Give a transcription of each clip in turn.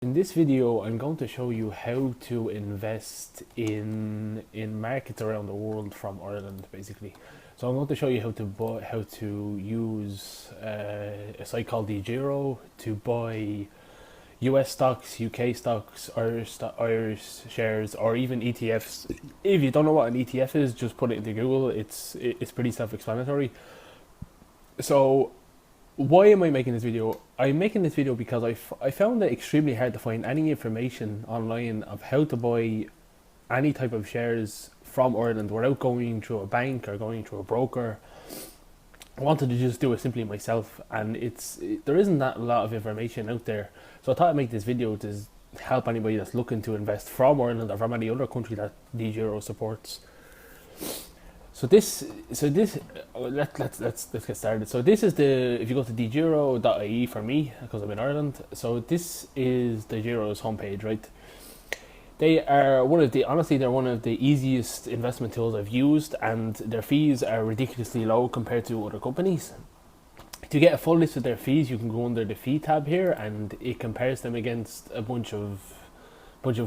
In this video, I'm going to show you how to invest in markets around the world from Ireland, basically. So I'm going to show you how to use a site called Degiro to buy US stocks, UK stocks, Irish shares, or even ETFs. If you don't know what an ETF is, just put it into Google. It's pretty self-explanatory. So why am I making this video? I'm making this video because I found it extremely hard to find any information online of how to buy any type of shares from Ireland without going through a bank or going through a broker. I wanted to just do it simply myself, and there isn't that a lot of information out there. So I thought I'd make this video to help anybody that's looking to invest from Ireland or from any other country that DGiro supports. Let's get started. So this is if you go to degiro.ie for me, because I'm in Ireland. So this is Degiro's homepage, right? They are they're one of the easiest investment tools I've used, and their fees are ridiculously low compared to other companies. To get a full list of their fees, you can go under the fee tab here, and it compares them against a bunch of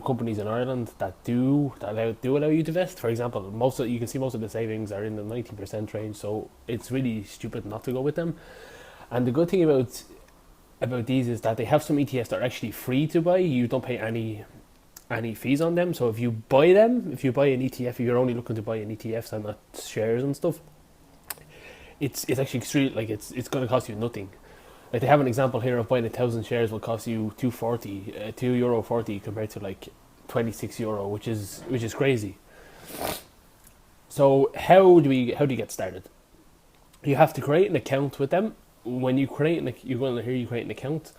companies in Ireland that do allow you to invest. For example, you can see most of the savings are in the 90% range, so it's really stupid not to go with them. And the good thing about these is that they have some ETFs that are actually free to buy. You don't pay any fees on them. So if you buy an ETF, if you're only looking to buy an ETFs and not shares and stuff, it's actually extreme. Like it's going to cost you nothing. Like they have an example here of buying 1,000 shares will cost you €2.40 compared to like €26, which is crazy. So how do you get started? You have to create an account with them. When you create you go under here, you create an account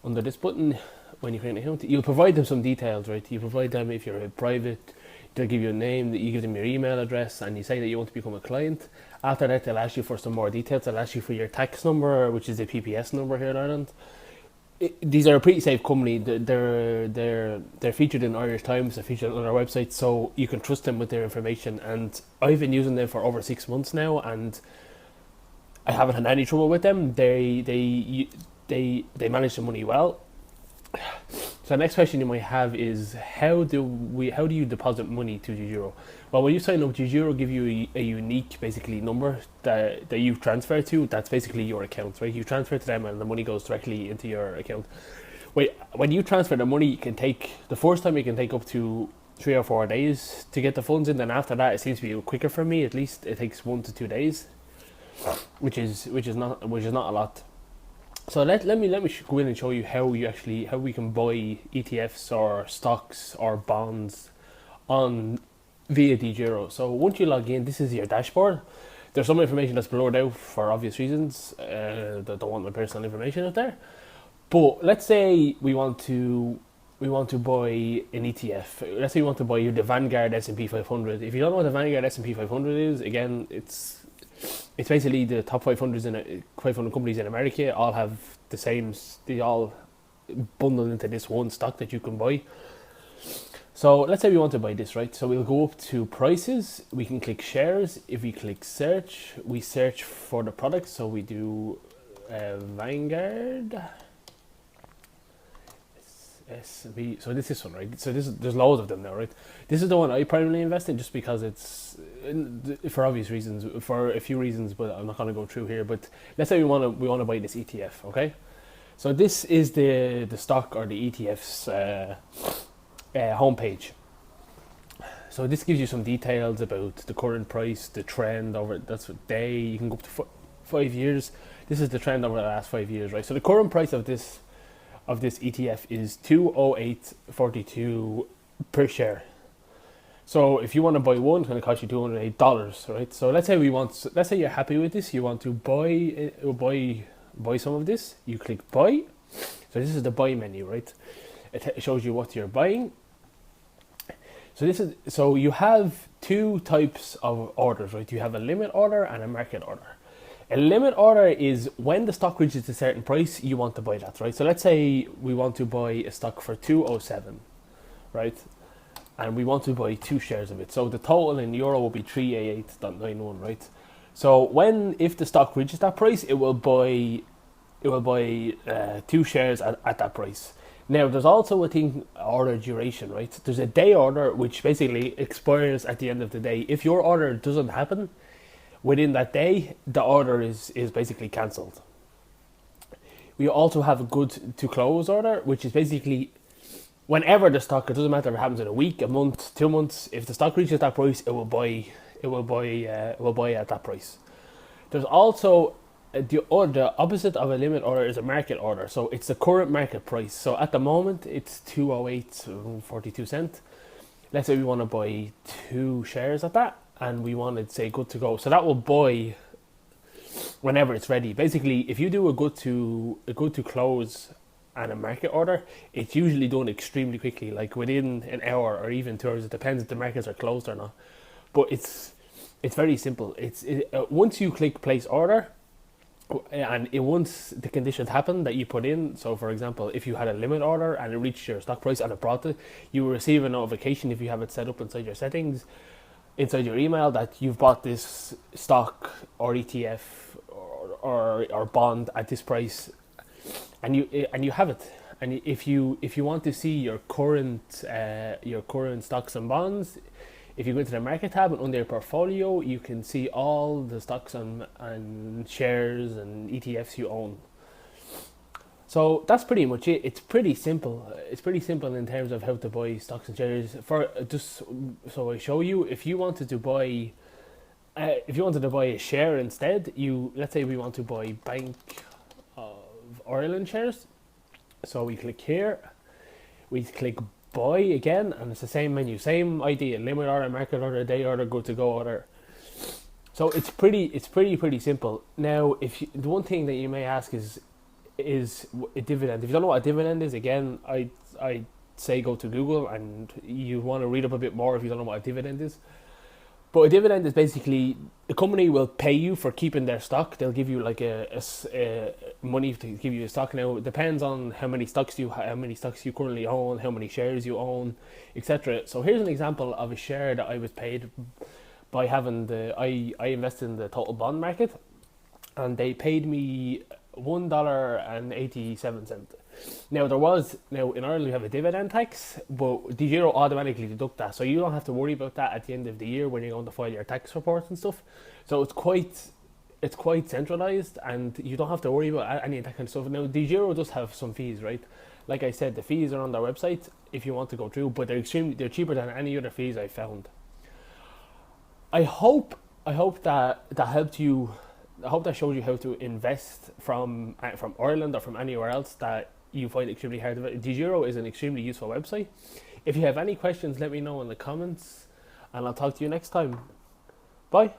under this button. When you create an account, you'll provide them some details, right? You provide them if you're a private. They'll give you a name, that you give them your email address, and you say that you want to become a client. After that, they'll ask you for some more details. They'll ask you for your tax number, which is the PPS number here in Ireland. These are a pretty safe company. They're featured in Irish Times. They're featured on our website, so you can trust them with their information. And I've been using them for over 6 months now, and I haven't had any trouble with them. They manage the money well. So the next question you might have is how do you deposit money to Degiro? Well, when you sign up, Degiro give you a unique basically number that you transfer to. That's basically your account, right? You transfer to them and the money goes directly into your account. When you transfer the money, the first time you can take up to 3 or 4 days to get the funds in. Then after that, it seems to be quicker for me. At least it takes 1 to 2 days, which is not a lot. So let me go in and show you how we can buy ETFs or stocks or bonds via Degiro. So once you log in, this is your dashboard. There's some information that's blurred out for obvious reasons. That don't want my personal information out there. But let's say we want to buy an ETF. Let's say we want to buy the Vanguard S&P 500. If you don't know what the Vanguard S&P 500 is, again, it's basically the top 500 companies in America. All have the same. They all bundle into this one stock that you can buy. So let's say we want to buy this, right? So we'll go up to prices. We can click shares. If we click search, we search for the product. So we do Vanguard. S&P. So this is one, right? So there's loads of them now, right? This is the one I primarily invest in just because it's for obvious reasons, for a few reasons, but I'm not going to go through here. But let's say we want to buy this ETF, okay? So this is the stock or the ETF's homepage. So this gives you some details about the current price, the trend over. That's what day. You can go up to 5 years. This is the trend over the last 5 years, right? So the current price of this ETF is 208.42 per share. So if you want to buy one, it's going to cost you $208, right? So let's say you're happy with this, you want to buy some of this. You click buy. So this is the buy menu, right? It shows you what you're buying. So you have two types of orders, right? You have a limit order and a market order. A limit order is when the stock reaches a certain price, you want to buy that, right? So let's say we want to buy a stock for 207, right? And we want to buy 2 shares of it. So the total in euro will be 388.91, right? So if the stock reaches that price, it will buy 2 shares at that price. Now, there's also a thing, order duration, right? There's a day order, which basically expires at the end of the day. If your order doesn't happen within that day, the order is basically cancelled. We also have a good to close order, which is basically whenever the stock, it doesn't matter if it happens in a week, a month, 2 months, if the stock reaches that price, it will buy at that price. There's also the opposite of a limit order is a market order. So it's the current market price. So at the moment it's 208.42. Let's say we want to buy 2 shares at that, and we want to say good to go. So that will buy whenever it's ready. Basically, if you do a good to close and a market order, it's usually done extremely quickly, like within an hour or even 2 hours. It depends if the markets are closed or not. But it's very simple. Once you click place order, and once the conditions happen that you put in, so for example, if you had a limit order and it reached your stock price and it brought it, you will receive a notification if you have it set up inside your settings, inside your email, that you've bought this stock or ETF or bond at this price, and you have it. And if you want to see your current stocks and bonds, if you go into the market tab and under your portfolio, you can see all the stocks and shares and ETFs you own. So that's pretty much it. It's pretty simple. It's pretty simple in terms of how to buy stocks and shares. For just so I show you, if you wanted to buy a share instead, let's say we want to buy Bank of Ireland shares. So we click here, we click buy again, and it's the same menu, same idea: limit order, market order, day order, good to go order. So it's pretty simple. Now, the one thing that you may ask is a dividend. If you don't know what a dividend is, again, I say go to Google, and you want to read up a bit more if you don't know what a dividend is. But a dividend is basically the company will pay you for keeping their stock. They'll give you like a money to give you a stock. Now it depends on how many stocks you currently own, how many shares you own, etc. So here's an example of a share that I was paid by having I invested in the total bond market, and they paid me $1.87. Now in Ireland we have a dividend tax, but Degiro automatically deduct that, so you don't have to worry about that at the end of the year when you're going to file your tax reports and stuff. So it's quite centralized, and you don't have to worry about any of that kind of stuff. Now Degiro does have some fees, right? Like I said, the fees are on their website if you want to go through, but they're cheaper than any other fees I found. I hope that helped you. I hope that showed you how to invest from Ireland or from anywhere else that you find extremely hard. Degiro is an extremely useful website. If you have any questions, let me know in the comments, and I'll talk to you next time. Bye.